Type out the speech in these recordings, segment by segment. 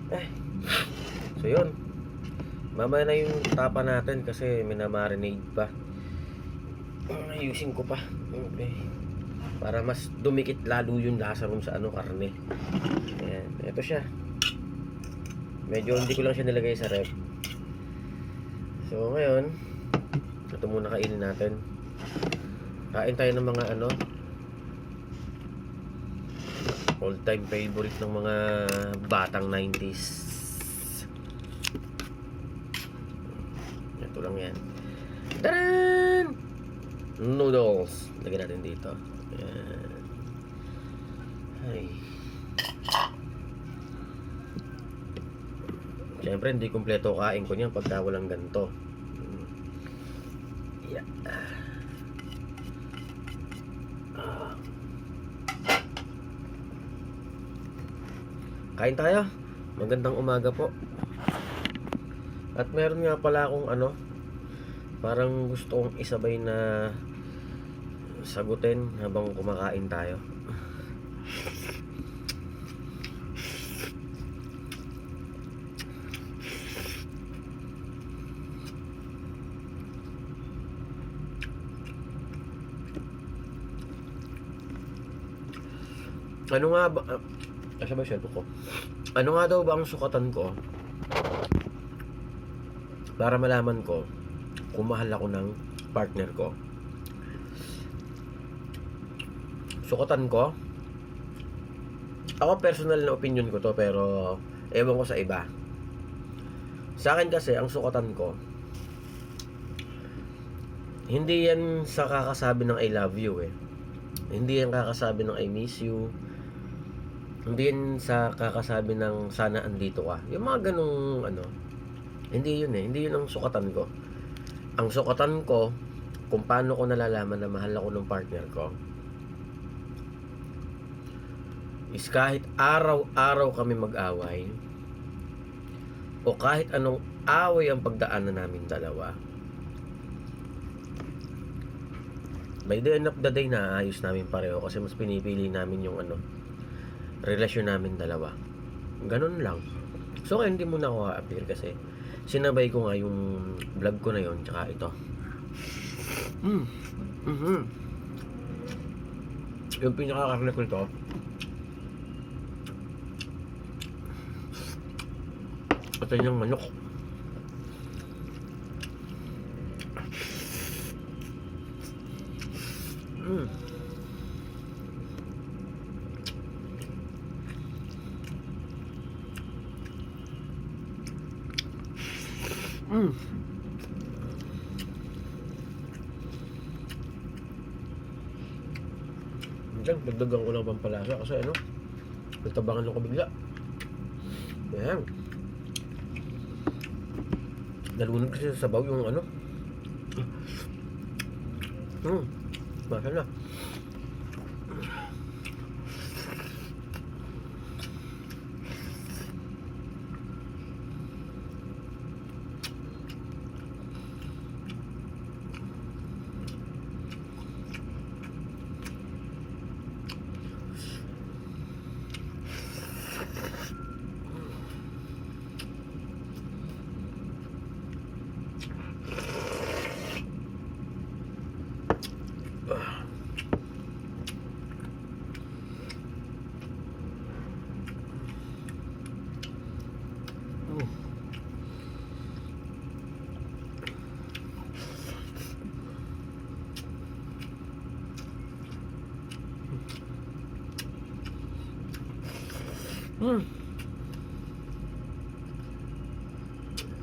Eh, so yun. Mamaya na yung tapa natin kasi minamarinade pa. Ayusin ko pa. Okay. Para mas dumikit lalo yung lasa rum sa ano, karne. Ayan, ito siya. Medyo hindi ko lang siya nilagay sa ref. So ngayon, ito muna kainin natin. Kain tayo ng mga ano, all time favorite ng mga batang 90s. Ito lang yan. Taran! Noodles. Lagyan natin dito. Ayan. Ay. Siyempre hindi kumpleto kain ko niyan pagka walang ganito. Yeah. Kain tayo. Magandang umaga po. At meron nga pala akong ano, parang gusto kong isabay na sagutin habang kumakain tayo. Ano nga ba asa ba siya ko? Ano nga daw ba ang sukatan ko? Para malaman ko kung mahal ako ng partner ko. Sukatan ko, ako personal na opinion ko to, pero ewan ko sa iba. Sa akin kasi ang sukatan ko, hindi yan sa kakasabi ng I love you eh. Hindi yan kakasabi ng I miss you. Hindi yan sa kakasabi ng sana andito ka. Yung mga ganong ano, hindi yun eh. Hindi yun ang sukatan ko. Ang sukatan ko, kung paano ko nalalaman na mahal ako ng partner ko, is kahit araw-araw kami mag-away, o kahit anong away ang pagdaanan namin dalawa, by the end of the day, naayos namin pareho kasi mas pinipili namin yung ano, relasyon namin dalawa. Ganun lang. So kaya hindi muna ako a-appeal kasi sinabay ko nga yung vlog ko na yon tsaka ito. Yung pinakakarne ko ito, ito yung manok. Diyan, dagdagan ko ng pampalasa kasi ano, nagtabangan ako bigla. Ayan. Nalunod kasi sa sabaw yung ano. Masal na.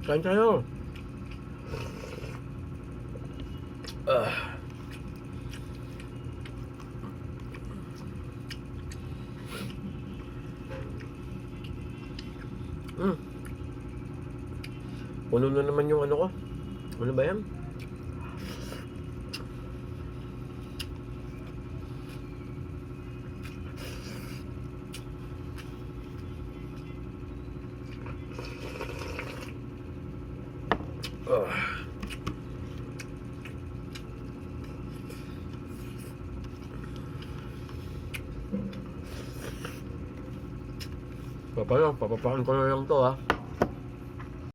Kain tayo. Puno na naman yung ano ko. Ano ba yan? Ito pa lang, papapain ko na lang to ha.